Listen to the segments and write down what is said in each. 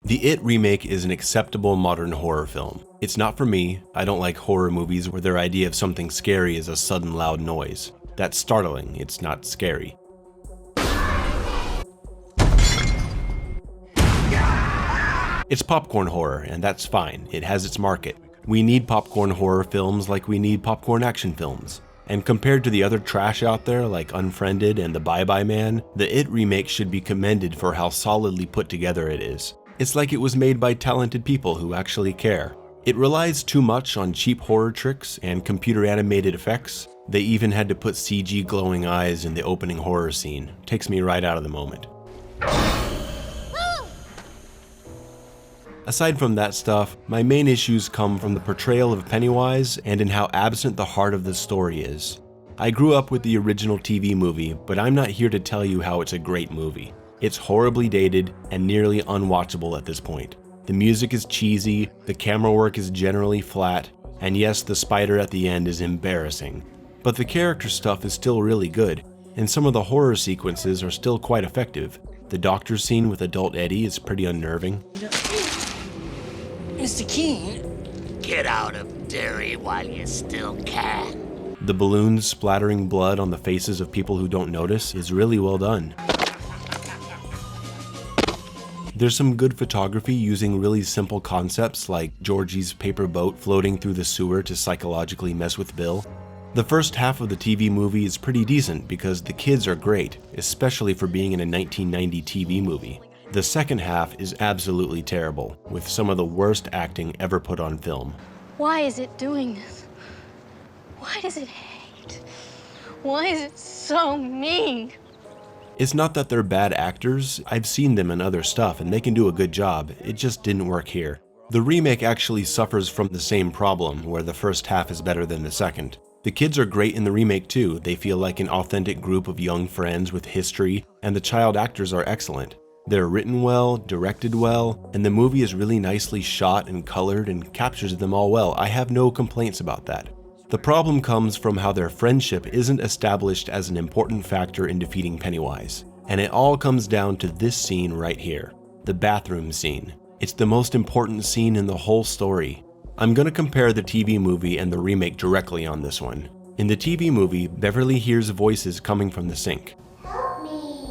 The It remake is an acceptable modern horror film. It's not for me. I don't like horror movies where their idea of something scary is a sudden loud noise. That's startling, it's not scary. It's popcorn horror, and that's fine. It has its market. We need popcorn horror films like we need popcorn action films. And compared to the other trash out there like Unfriended and The Bye Bye Man, the It remake should be commended for how solidly put together it is. It's like it was made by talented people who actually care. It relies too much on cheap horror tricks and computer animated effects. They even had to put CG glowing eyes in the opening horror scene. Takes me right out of the moment. Aside from that stuff, my main issues come from the portrayal of Pennywise and in how absent the heart of the story is. I grew up with the original TV movie, but I'm not here to tell you how it's a great movie. It's horribly dated and nearly unwatchable at this point. The music is cheesy, the camera work is generally flat, and yes, the spider at the end is embarrassing. But the character stuff is still really good, and some of the horror sequences are still quite effective. The doctor scene with adult Eddie is pretty unnerving. Mr. Keene, get out of Derry while you still can. The balloons splattering blood on the faces of people who don't notice is really well done. There's some good photography using really simple concepts like Georgie's paper boat floating through the sewer to psychologically mess with Bill. The first half of the TV movie is pretty decent because the kids are great, especially for being in a 1990 TV movie. The second half is absolutely terrible, with some of the worst acting ever put on film. Why is it doing this? Why does it hate? Why is it so mean? It's not that they're bad actors. I've seen them in other stuff and they can do a good job. It just didn't work here. The remake actually suffers from the same problem, where the first half is better than the second. The kids are great in the remake too. They feel like an authentic group of young friends with history, and the child actors are excellent. They're written well, directed well, and the movie is really nicely shot and colored and captures them all well. I have no complaints about that. The problem comes from how their friendship isn't established as an important factor in defeating Pennywise. And it all comes down to this scene right here, the bathroom scene. It's the most important scene in the whole story. I'm gonna compare the TV movie and the remake directly on this one. In the TV movie, Beverly hears voices coming from the sink. Help me.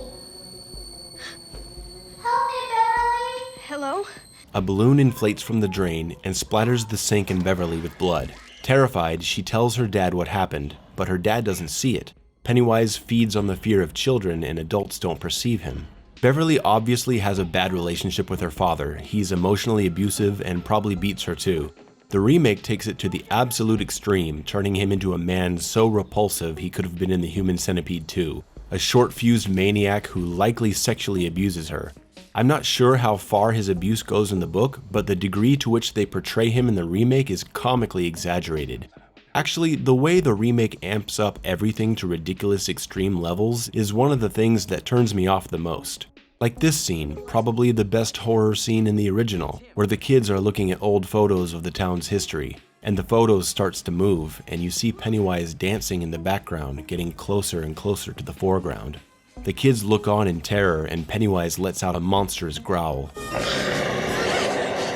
Help me, Beverly. Hello? A balloon inflates from the drain and splatters the sink and Beverly with blood. Terrified, she tells her dad what happened, but her dad doesn't see it. Pennywise feeds on the fear of children and adults don't perceive him. Beverly obviously has a bad relationship with her father. He's emotionally abusive and probably beats her too. The remake takes it to the absolute extreme, turning him into a man so repulsive he could have been in the Human Centipede too. A short-fused maniac who likely sexually abuses her. I'm not sure how far his abuse goes in the book, but the degree to which they portray him in the remake is comically exaggerated. Actually, the way the remake amps up everything to ridiculous extreme levels is one of the things that turns me off the most. Like this scene, probably the best horror scene in the original, where the kids are looking at old photos of the town's history, and the photos starts to move, and you see Pennywise dancing in the background, getting closer and closer to the foreground. The kids look on in terror, and Pennywise lets out a monstrous growl.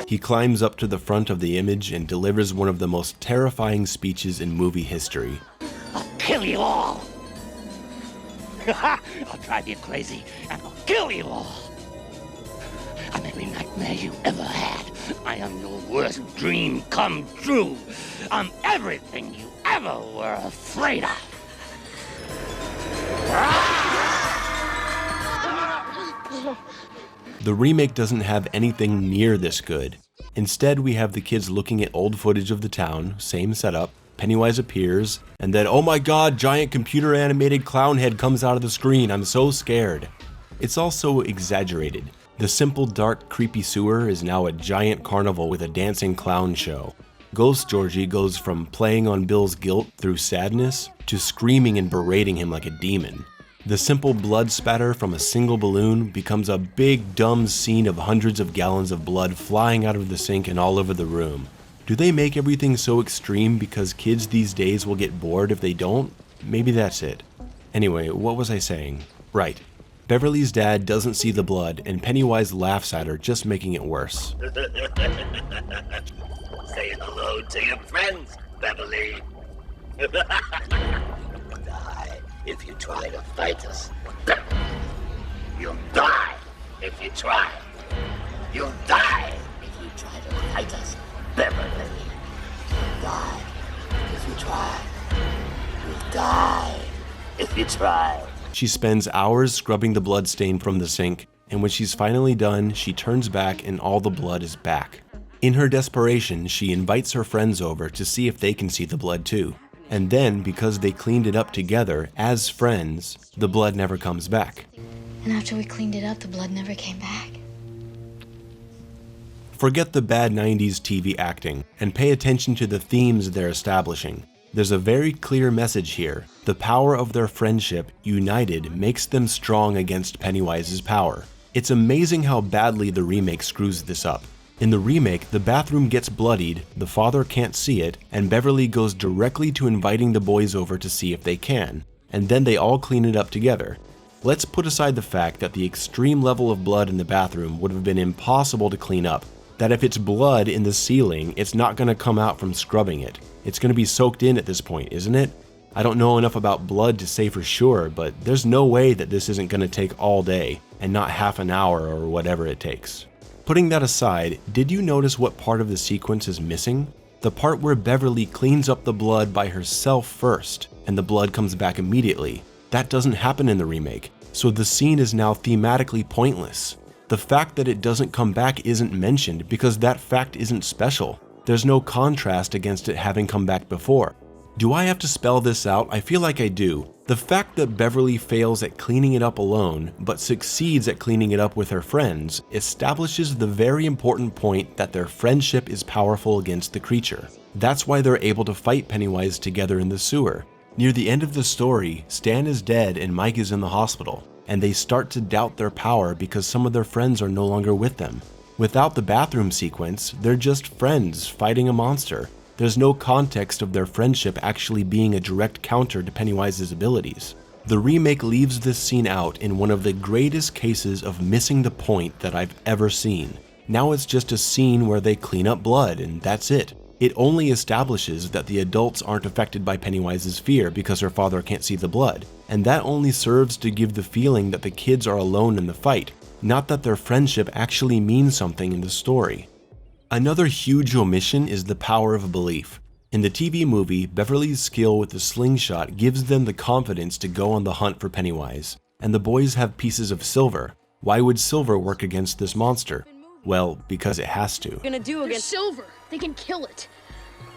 He climbs up to the front of the image and delivers one of the most terrifying speeches in movie history. I'll kill you all. I'll drive you crazy and I'll kill you all. I'm every nightmare you ever had. I am your worst dream come true. I'm everything you ever were afraid of. The remake doesn't have anything near this good. Instead, we have the kids looking at old footage of the town, same setup, Pennywise appears, and then, oh my god, giant computer animated clown head comes out of the screen, I'm so scared. It's also exaggerated. The simple, dark, creepy sewer is now a giant carnival with a dancing clown show. Ghost Georgie goes from playing on Bill's guilt through sadness to screaming and berating him like a demon. The simple blood spatter from a single balloon becomes a big, dumb scene of hundreds of gallons of blood flying out of the sink and all over the room. Do they make everything so extreme because kids these days will get bored if they don't? Maybe that's it. Anyway, what was I saying? Right. Beverly's dad doesn't see the blood, and Pennywise laughs at her, just making it worse. Say hello to your friends, Beverly. Die if you try to fight us. You'll die if you try. You'll die if you try to fight us, Beverly. You'll die if you try. You'll die if you try. She spends hours scrubbing the blood stain from the sink, and when she's finally done, she turns back and all the blood is back. In her desperation, she invites her friends over to see if they can see the blood too. And then, because they cleaned it up together as friends, the blood never comes back. And after we cleaned it up, the blood never came back. Forget the bad 90s TV acting, and pay attention to the themes they're establishing. There's a very clear message here. The power of their friendship, united, makes them strong against Pennywise's power. It's amazing how badly the remake screws this up. In the remake, the bathroom gets bloodied, the father can't see it, and Beverly goes directly to inviting the boys over to see if they can, and then they all clean it up together. Let's put aside the fact that the extreme level of blood in the bathroom would have been impossible to clean up, that if it's blood in the ceiling, it's not going to come out from scrubbing it. It's going to be soaked in at this point, isn't it? I don't know enough about blood to say for sure, but there's no way that this isn't going to take all day, and not half an hour or whatever it takes. Putting that aside, did you notice what part of the sequence is missing? The part where Beverly cleans up the blood by herself first, and the blood comes back immediately. That doesn't happen in the remake, so the scene is now thematically pointless. The fact that it doesn't come back isn't mentioned because that fact isn't special. There's no contrast against it having come back before. Do I have to spell this out? I feel like I do. The fact that Beverly fails at cleaning it up alone, but succeeds at cleaning it up with her friends, establishes the very important point that their friendship is powerful against the creature. That's why they're able to fight Pennywise together in the sewer. Near the end of the story, Stan is dead and Mike is in the hospital, and they start to doubt their power because some of their friends are no longer with them. Without the bathroom sequence, they're just friends fighting a monster. There's no context of their friendship actually being a direct counter to Pennywise's abilities. The remake leaves this scene out in one of the greatest cases of missing the point that I've ever seen. Now it's just a scene where they clean up blood and that's it. It only establishes that the adults aren't affected by Pennywise's fear because her father can't see the blood, and that only serves to give the feeling that the kids are alone in the fight, not that their friendship actually means something in the story. Another huge omission is the power of belief. In the TV movie, Beverly's skill with the slingshot gives them the confidence to go on the hunt for Pennywise, and the boys have pieces of silver. Why would silver work against this monster? Well, because it has to. Gonna do against silver. They can kill it.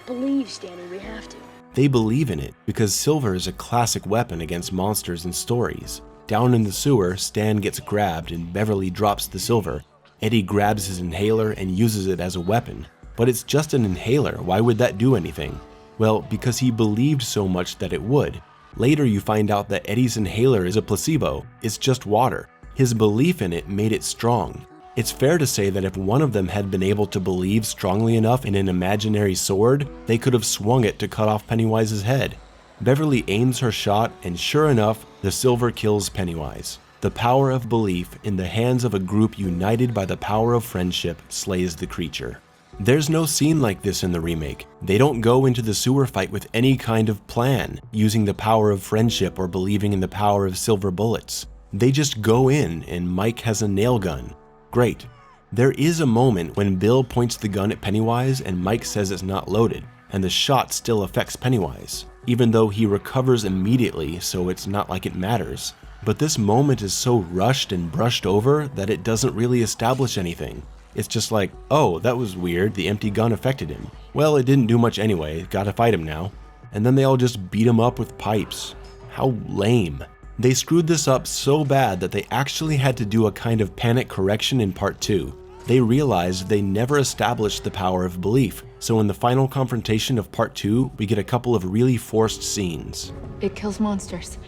Believe, Stanley, we have to. They believe in it because silver is a classic weapon against monsters in stories. Down in the sewer, Stan gets grabbed and Beverly drops the silver. Eddie grabs his inhaler and uses it as a weapon. But it's just an inhaler, why would that do anything? Well, because he believed so much that it would. Later you find out that Eddie's inhaler is a placebo, it's just water. His belief in it made it strong. It's fair to say that if one of them had been able to believe strongly enough in an imaginary sword, they could have swung it to cut off Pennywise's head. Beverly aims her shot, and sure enough, the silver kills Pennywise. The power of belief in the hands of a group united by the power of friendship slays the creature. There's no scene like this in the remake. They don't go into the sewer fight with any kind of plan, using the power of friendship or believing in the power of silver bullets. They just go in, and Mike has a nail gun. Great. There is a moment when Bill points the gun at Pennywise and Mike says it's not loaded, and the shot still affects Pennywise, even though he recovers immediately, so it's not like it matters. But this moment is so rushed and brushed over that it doesn't really establish anything. It's just like, oh, that was weird, the empty gun affected him. Well, it didn't do much anyway, gotta fight him now. And then they all just beat him up with pipes. How lame. They screwed this up so bad that they actually had to do a kind of panic correction in part 2. They realized they never established the power of belief, so in the final confrontation of part 2, we get a couple of really forced scenes. It kills monsters.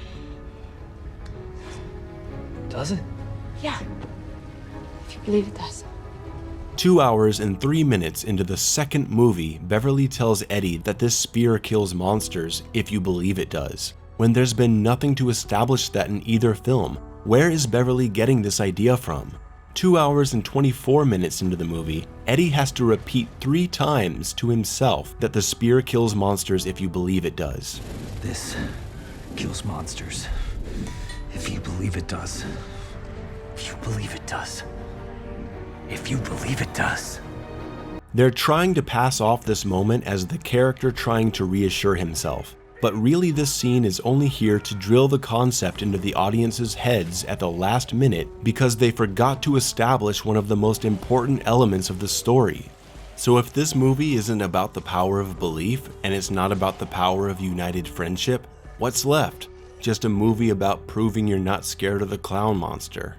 Does it? Yeah. If you believe it does. 2 hours and 3 minutes into the second movie, Beverly tells Eddie that this spear kills monsters if you believe it does, when there's been nothing to establish that in either film. Where is Beverly getting this idea from? 2 hours and 24 minutes into the movie, Eddie has to repeat 3 times to himself that the spear kills monsters if you believe it does. This kills monsters. If you believe it does. If you believe it does. If you believe it does. They're trying to pass off this moment as the character trying to reassure himself, but really this scene is only here to drill the concept into the audience's heads at the last minute because they forgot to establish one of the most important elements of the story. So if this movie isn't about the power of belief and it's not about the power of united friendship, what's left? Just a movie about proving you're not scared of the clown monster.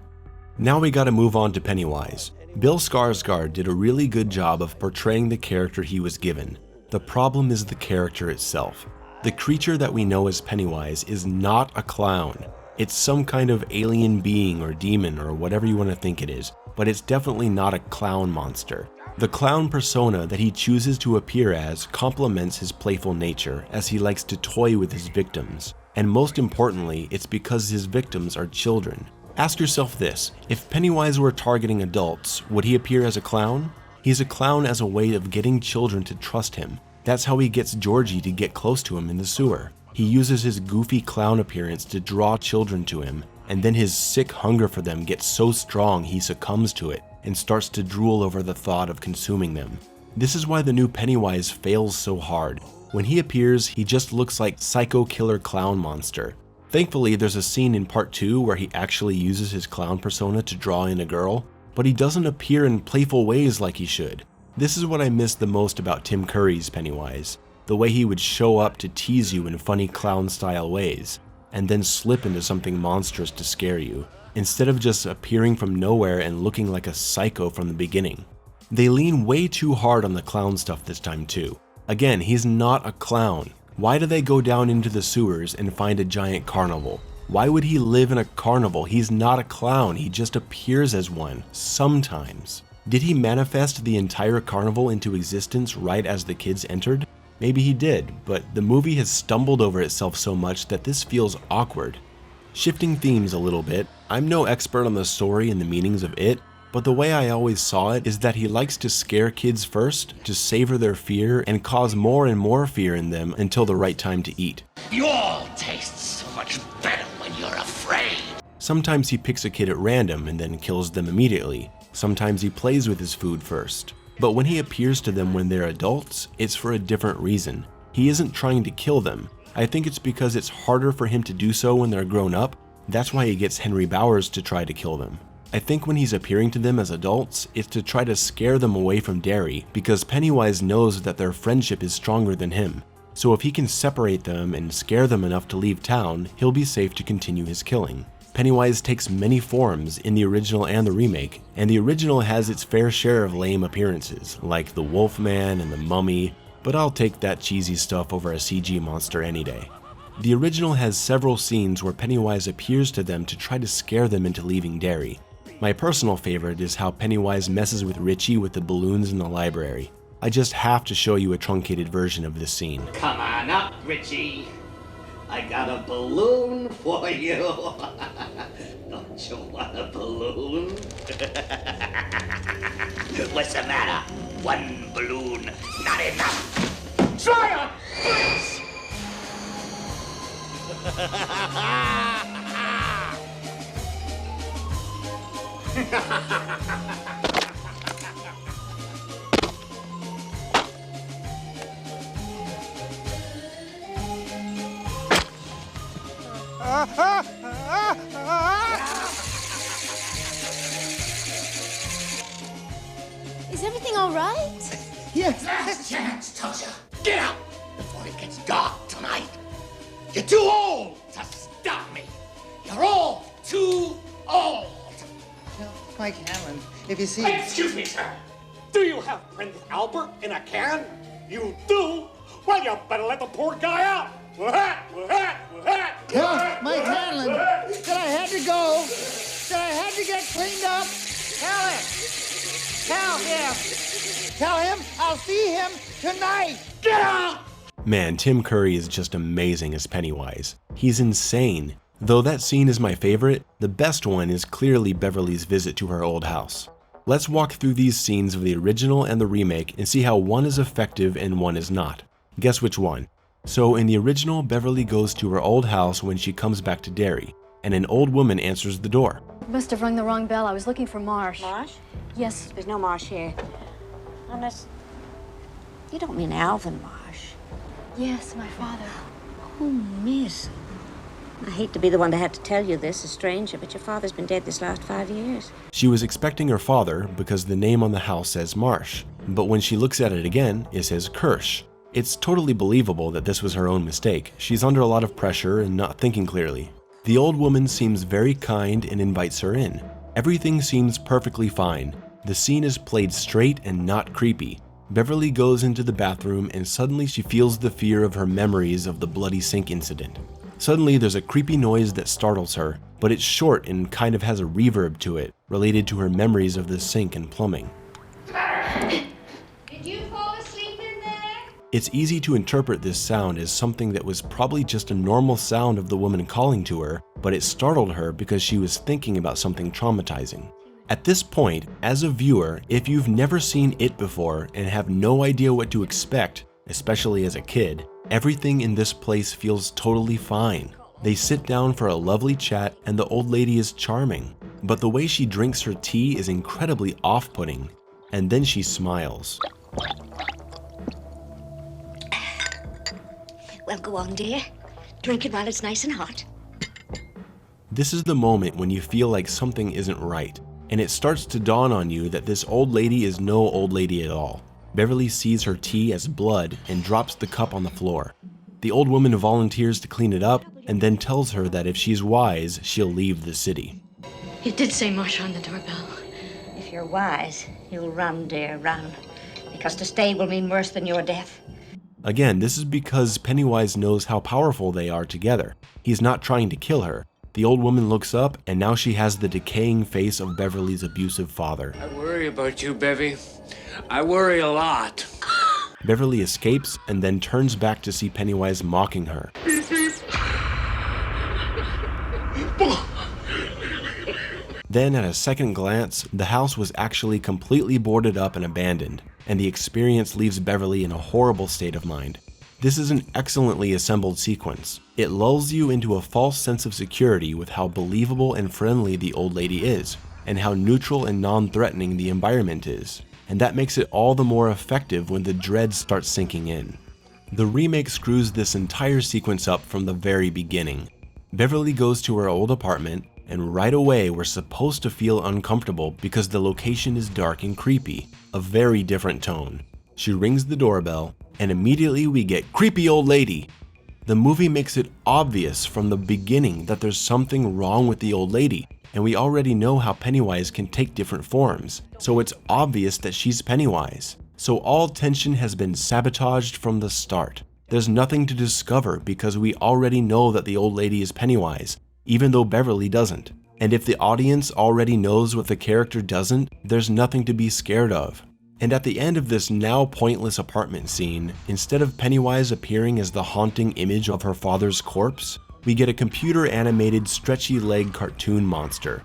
Now we gotta move on to Pennywise. Bill Skarsgård did a really good job of portraying the character he was given. The problem is the character itself. The creature that we know as Pennywise is not a clown. It's some kind of alien being or demon or whatever you want to think it is, but it's definitely not a clown monster. The clown persona that he chooses to appear as complements his playful nature, as he likes to toy with his victims. And most importantly, it's because his victims are children. Ask yourself this, if Pennywise were targeting adults, would he appear as a clown? He's a clown as a way of getting children to trust him. That's how he gets Georgie to get close to him in the sewer. He uses his goofy clown appearance to draw children to him, and then his sick hunger for them gets so strong he succumbs to it and starts to drool over the thought of consuming them. This is why the new Pennywise fails so hard. When he appears, he just looks like psycho killer clown monster. Thankfully, there's a scene in part 2 where he actually uses his clown persona to draw in a girl, but he doesn't appear in playful ways like he should. This is what I miss the most about Tim Curry's Pennywise, the way he would show up to tease you in funny clown-style ways, and then slip into something monstrous to scare you, instead of just appearing from nowhere and looking like a psycho from the beginning. They lean way too hard on the clown stuff this time too. Again, he's not a clown. Why do they go down into the sewers and find a giant carnival? Why would he live in a carnival? He's not a clown, he just appears as one, sometimes. Did he manifest the entire carnival into existence right as the kids entered? Maybe he did, but the movie has stumbled over itself so much that this feels awkward. Shifting themes a little bit, I'm no expert on the story and the meanings of it, but the way I always saw it is that he likes to scare kids first, to savor their fear, and cause more and more fear in them until the right time to eat. You all taste so much better when you're afraid. Sometimes he picks a kid at random and then kills them immediately. Sometimes he plays with his food first. But when he appears to them when they're adults, it's for a different reason. He isn't trying to kill them. I think it's because it's harder for him to do so when they're grown up. That's why he gets Henry Bowers to try to kill them. I think when he's appearing to them as adults, it's to try to scare them away from Derry, because Pennywise knows that their friendship is stronger than him. So if he can separate them and scare them enough to leave town, he'll be safe to continue his killing. Pennywise takes many forms in the original and the remake, and the original has its fair share of lame appearances, like the Wolfman and the Mummy, but I'll take that cheesy stuff over a CG monster any day. The original has several scenes where Pennywise appears to them to try to scare them into leaving Derry. My personal favorite is how Pennywise messes with Richie with the balloons in the library. I just have to show you a truncated version of this scene. Come on up, Richie. I got a balloon for you. Don't you want a balloon? What's the matter? One balloon, not enough. Try it, bitch! Is everything all right? Yes. Last chance, Tasha. Get out before it gets dark tonight. You're too old to stop me. You're all too old. No, Mike Hanlon, if you see... Excuse me, sir. Do you have Prince Albert in a can? You do? Well, you better let the poor guy out. Tell Mike Hanlon that I had to go, that I had to get cleaned up. Tell him. Tell him. Tell him I'll see him tonight. Get out! Man, Tim Curry is just amazing as Pennywise. He's insane. Though that scene is my favorite, the best one is clearly Beverly's visit to her old house. Let's walk through these scenes of the original and the remake and see how one is effective and one is not. Guess which one? So in the original, Beverly goes to her old house when she comes back to Derry, and an old woman answers the door. You must have rung the wrong bell. I was looking for Marsh. Marsh? Yes. There's no Marsh here. Unless... You don't mean Alvin Marsh. Yes, my father. Oh, miss. I hate to be the one to have to tell you this, a stranger, but your father's been dead this last 5 years. She was expecting her father because the name on the house says Marsh, but when she looks at it again, it says Kirsch. It's totally believable that this was her own mistake. She's under a lot of pressure and not thinking clearly. The old woman seems very kind and invites her in. Everything seems perfectly fine. The scene is played straight and not creepy. Beverly goes into the bathroom and suddenly she feels the fear of her memories of the bloody sink incident. Suddenly there's a creepy noise that startles her, but it's short and kind of has a reverb to it, related to her memories of the sink and plumbing. Did you fall asleep in there? It's easy to interpret this sound as something that was probably just a normal sound of the woman calling to her, but it startled her because she was thinking about something traumatizing. At this point, as a viewer, if you've never seen it before and have no idea what to expect, especially as a kid, everything in this place feels totally fine. They sit down for a lovely chat and the old lady is charming, but the way she drinks her tea is incredibly off-putting. And then she smiles. Well, go on, dear. Drink it while it's nice and hot. This is the moment when you feel like something isn't right, and it starts to dawn on you that this old lady is no old lady at all. Beverly sees her tea as blood and drops the cup on the floor. The old woman volunteers to clean it up and then tells her that if she's wise, she'll leave the city. It did say Marsh on the doorbell. If you're wise, you'll run, dear, run. Because to stay will mean worse than your death. Again, this is because Pennywise knows how powerful they are together. He's not trying to kill her. The old woman looks up, and now she has the decaying face of Beverly's abusive father. I worry about you, Bevy. I worry a lot. Beverly escapes and then turns back to see Pennywise mocking her. Then at a second glance, the house was actually completely boarded up and abandoned, and the experience leaves Beverly in a horrible state of mind. This is an excellently assembled sequence. It lulls you into a false sense of security with how believable and friendly the old lady is, and how neutral and non-threatening the environment is. And that makes it all the more effective when the dread starts sinking in. The remake screws this entire sequence up from the very beginning. Beverly goes to her old apartment, and right away we're supposed to feel uncomfortable because the location is dark and creepy, a very different tone. She rings the doorbell, and immediately we get creepy old lady. The movie makes it obvious from the beginning that there's something wrong with the old lady, and we already know how Pennywise can take different forms, so it's obvious that she's Pennywise. So all tension has been sabotaged from the start. There's nothing to discover because we already know that the old lady is Pennywise, even though Beverly doesn't. And if the audience already knows what the character doesn't, there's nothing to be scared of. And at the end of this now pointless apartment scene, instead of Pennywise appearing as the haunting image of her father's corpse, we get a computer-animated stretchy leg cartoon monster.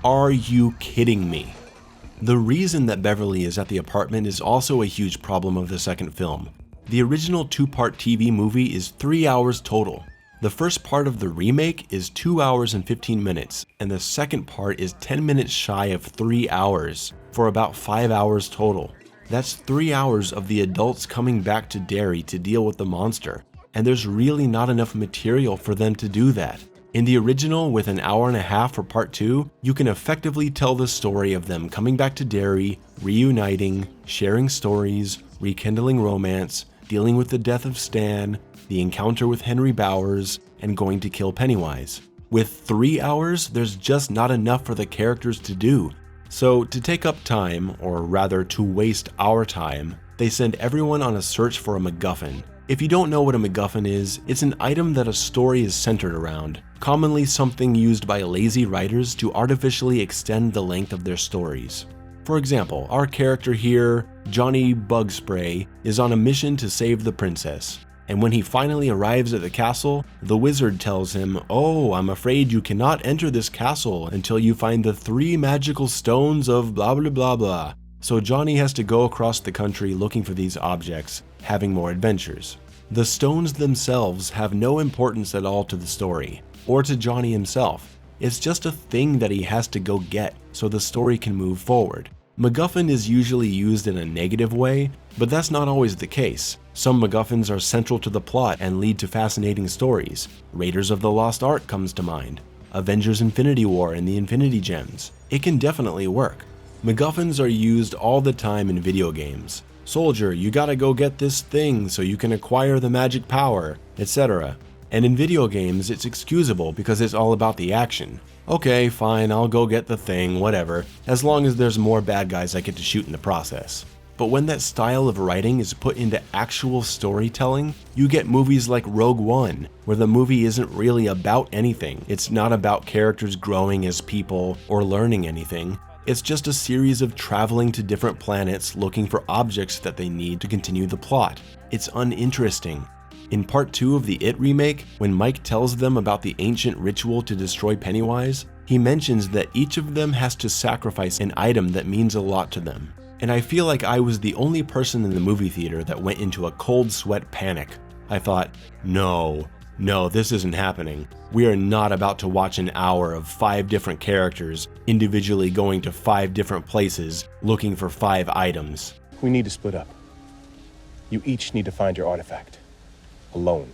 Are you kidding me? The reason that Beverly is at the apartment is also a huge problem of the second film. The original 2-part TV movie is 3 hours total. The first part of the remake is 2 hours and 15 minutes, and the second part is 10 minutes shy of 3 hours, for about 5 hours total. That's 3 hours of the adults coming back to Derry to deal with the monster, and there's really not enough material for them to do that. In the original, with an hour and a half for part 2, you can effectively tell the story of them coming back to Derry, reuniting, sharing stories, rekindling romance, dealing with the death of Stan, the encounter with Henry Bowers, and going to kill Pennywise. With 3 hours, there's just not enough for the characters to do. So to take up time, or rather to waste our time, they send everyone on a search for a MacGuffin. If you don't know what a MacGuffin is, it's an item that a story is centered around, commonly something used by lazy writers to artificially extend the length of their stories. For example, our character here, Johnny Bugspray, is on a mission to save the princess. And when he finally arrives at the castle, the wizard tells him, "Oh, I'm afraid you cannot enter this castle until you find the 3 magical stones of blah blah blah blah." So Johnny has to go across the country looking for these objects, having more adventures. The stones themselves have no importance at all to the story, or to Johnny himself. It's just a thing that he has to go get so the story can move forward. MacGuffin is usually used in a negative way, but that's not always the case. Some MacGuffins are central to the plot and lead to fascinating stories. Raiders of the Lost Ark comes to mind. Avengers Infinity War and the Infinity Gems. It can definitely work. MacGuffins are used all the time in video games. Soldier, you gotta go get this thing so you can acquire the magic power, etc. And in video games, it's excusable because it's all about the action. Okay, fine, I'll go get the thing, whatever, as long as there's more bad guys I get to shoot in the process. But when that style of writing is put into actual storytelling, you get movies like Rogue One, where the movie isn't really about anything. It's not about characters growing as people or learning anything. It's just a series of traveling to different planets looking for objects that they need to continue the plot. It's uninteresting. In part 2 of the It remake, when Mike tells them about the ancient ritual to destroy Pennywise, he mentions that each of them has to sacrifice an item that means a lot to them. And I feel like I was the only person in the movie theater that went into a cold sweat panic. I thought, no, this isn't happening. We are not about to watch an hour of 5 different characters individually going to 5 different places looking for 5 items. We need to split up. You each need to find your artifact. Alone.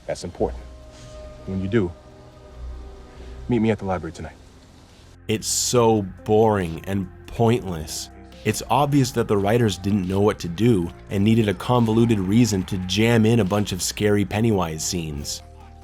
That's important. When you do, meet me at the library tonight. It's so boring and pointless. It's obvious that the writers didn't know what to do and needed a convoluted reason to jam in a bunch of scary Pennywise scenes.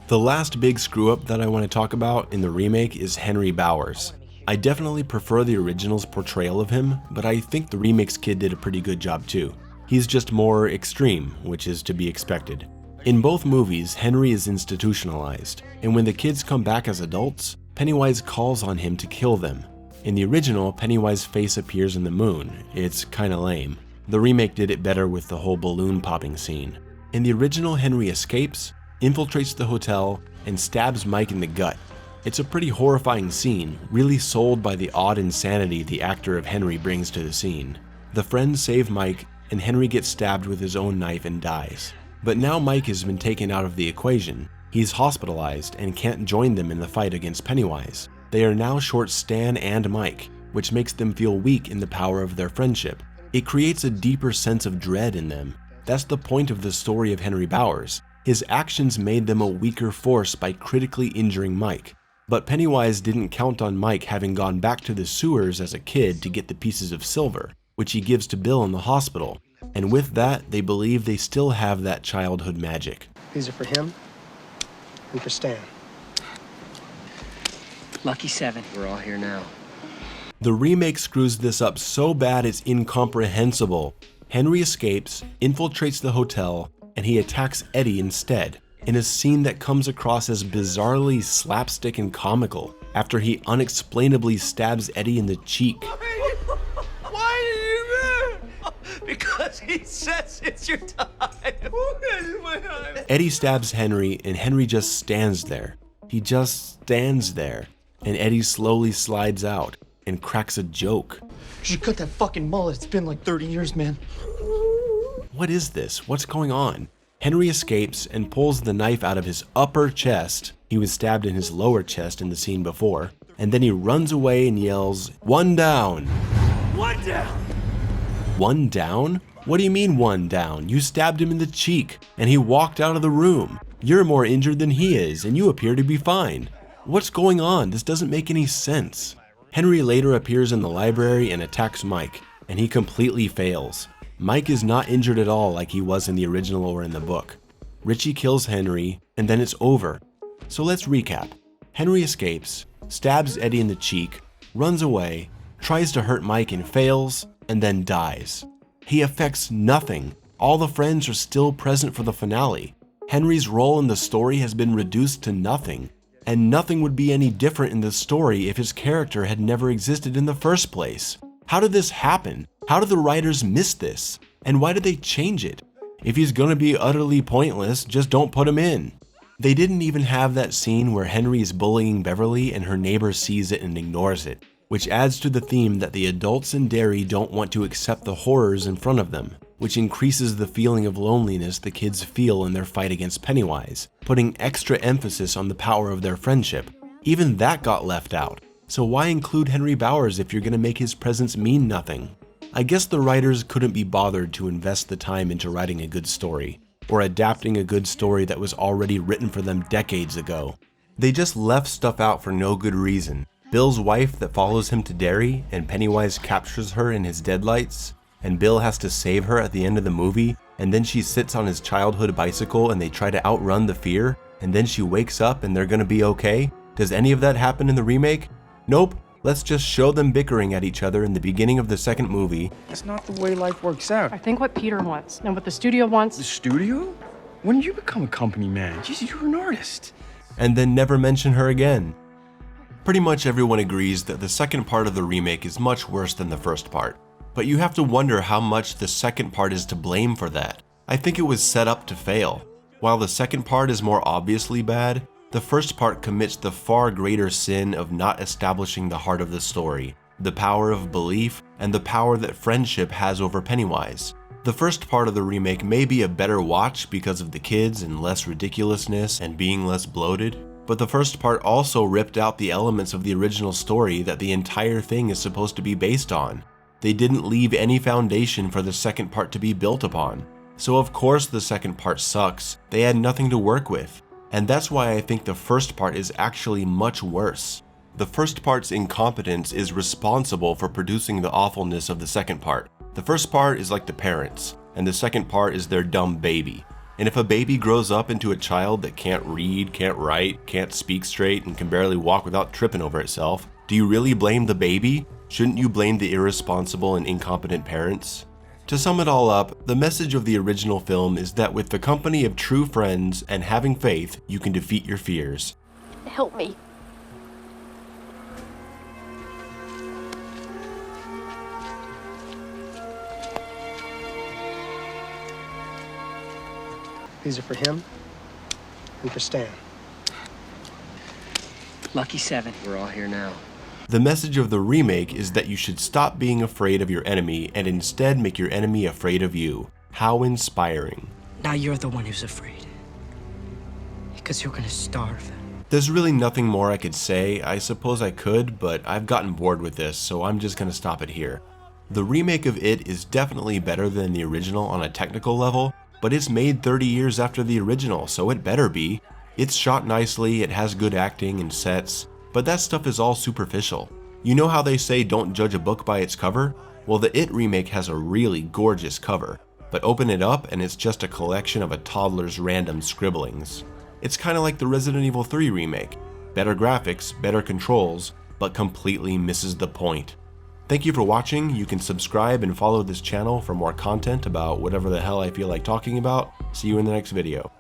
The last big screw-up that I want to talk about in the remake is Henry Bowers. I definitely prefer the original's portrayal of him, but I think the remake's kid did a pretty good job too. He's just more extreme, which is to be expected. In both movies, Henry is institutionalized, and when the kids come back as adults, Pennywise calls on him to kill them. In the original, Pennywise's face appears in the moon. It's kinda lame. The remake did it better with the whole balloon popping scene. In the original, Henry escapes, infiltrates the hotel, and stabs Mike in the gut. It's a pretty horrifying scene, really sold by the odd insanity the actor of Henry brings to the scene. The friends save Mike, and Henry gets stabbed with his own knife and dies. But now Mike has been taken out of the equation. He's hospitalized and can't join them in the fight against Pennywise. They are now short Stan and Mike, which makes them feel weak in the power of their friendship. It creates a deeper sense of dread in them. That's the point of the story of Henry Bowers. His actions made them a weaker force by critically injuring Mike. But Pennywise didn't count on Mike having gone back to the sewers as a kid to get the pieces of silver, which he gives to Bill in the hospital. And with that, they believe they still have that childhood magic. These are for him and for Stan. Lucky 7. We're all here now. The remake screws this up so bad it's incomprehensible. Henry escapes, infiltrates the hotel, and he attacks Eddie instead, in a scene that comes across as bizarrely slapstick and comical, after he unexplainably stabs Eddie in the cheek. Because he says it's your time. Eddie stabs Henry, and Henry just stands there. He just stands there, and Eddie slowly slides out and cracks a joke. You should cut that fucking mullet. It's been like 30 years, man. What is this? What's going on? Henry escapes and pulls the knife out of his upper chest. He was stabbed in his lower chest in the scene before. And then he runs away and yells, "One down!" One down! One down? What do you mean 1 down? You stabbed him in the cheek, and he walked out of the room. You're more injured than he is, and you appear to be fine. What's going on? This doesn't make any sense. Henry later appears in the library and attacks Mike, and he completely fails. Mike is not injured at all like he was in the original or in the book. Richie kills Henry, and then it's over. So let's recap. Henry escapes, stabs Eddie in the cheek, runs away, tries to hurt Mike and fails, and then dies. He affects nothing. All the friends are still present for the finale. Henry's role in the story has been reduced to nothing, and nothing would be any different in the story if his character had never existed in the first place. How did this happen? How did the writers miss this? And why did they change it? If he's gonna be utterly pointless, just don't put him in. They didn't even have that scene where Henry's bullying Beverly and her neighbor sees it and ignores it, which adds to the theme that the adults in Derry don't want to accept the horrors in front of them, which increases the feeling of loneliness the kids feel in their fight against Pennywise, putting extra emphasis on the power of their friendship. Even that got left out. So why include Henry Bowers if you're gonna make his presence mean nothing? I guess the writers couldn't be bothered to invest the time into writing a good story, or adapting a good story that was already written for them decades ago. They just left stuff out for no good reason. Bill's wife that follows him to Derry, and Pennywise captures her in his deadlights, and Bill has to save her at the end of the movie, and then she sits on his childhood bicycle and they try to outrun the fear, and then she wakes up and they're gonna be okay? Does any of that happen in the remake? Nope. Let's just show them bickering at each other in the beginning of the second movie. That's not the way life works out. I think what Peter wants, and what the studio wants. The studio? When did you become a company man? Jeez, you're an artist. And then never mention her again. Pretty much everyone agrees that the second part of the remake is much worse than the first part. But you have to wonder how much the second part is to blame for that. I think it was set up to fail. While the second part is more obviously bad, the first part commits the far greater sin of not establishing the heart of the story, the power of belief, and the power that friendship has over Pennywise. The first part of the remake may be a better watch because of the kids and less ridiculousness and being less bloated, but the first part also ripped out the elements of the original story that the entire thing is supposed to be based on. They didn't leave any foundation for the second part to be built upon. So of course the second part sucks. They had nothing to work with. And that's why I think the first part is actually much worse. The first part's incompetence is responsible for producing the awfulness of the second part. The first part is like the parents, and the second part is their dumb baby. And if a baby grows up into a child that can't read, can't write, can't speak straight, and can barely walk without tripping over itself, do you really blame the baby? Shouldn't you blame the irresponsible and incompetent parents? To sum it all up, the message of the original film is that with the company of true friends and having faith, you can defeat your fears. Help me. These are for him and for Stan. Lucky 7. We're all here now. The message of the remake is that you should stop being afraid of your enemy and instead make your enemy afraid of you. How inspiring. Now you're the one who's afraid. Because you're gonna starve. There's really nothing more I could say. I suppose I could, but I've gotten bored with this, so I'm just gonna stop it here. The remake of It is definitely better than the original on a technical level, but it's made 30 years after the original, so it better be. It's shot nicely, it has good acting and sets, but that stuff is all superficial. You know how they say don't judge a book by its cover? Well, the It remake has a really gorgeous cover, but open it up and it's just a collection of a toddler's random scribblings. It's kinda like the Resident Evil 3 remake. Better graphics, better controls, but completely misses the point. Thank you for watching. You can subscribe and follow this channel for more content about whatever the hell I feel like talking about. See you in the next video.